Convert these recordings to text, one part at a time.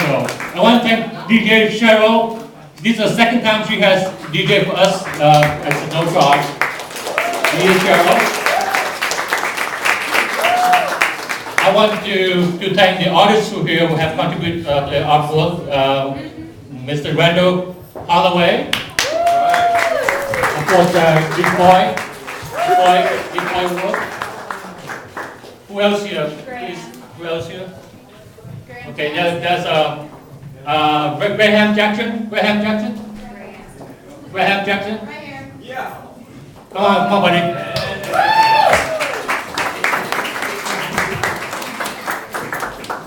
Cheryl. I want to thank DJ Cheryl. This is the second time she has DJ for us at no charge. DJ Cheryl. I want to thank the artists who here who have contributed to the artwork. Mr. Randall Holloway. Of course, Big Boy work. Who else here? Please, who else here? Okay, there's Graham Jackson. Graham Jackson. Yeah. Come on, buddy.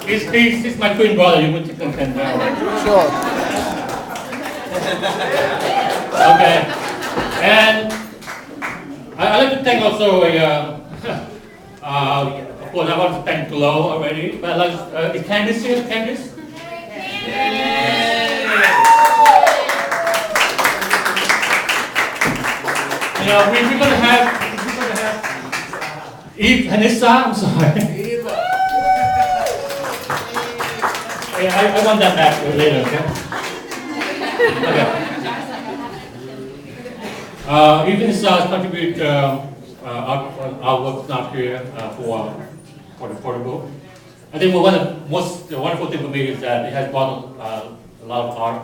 He's my twin brother. You want to contend now? Sure. Okay. And I'd like to thank also of course, I want to thank Glow already, but is Candice here? Candice? You know, we're going to have Eve Hanissa, I'm sorry. I want that back later, okay? Okay. Even Hanissa contribute our work not here for the portable. I think one of the most wonderful thing for me is that it has brought a lot of art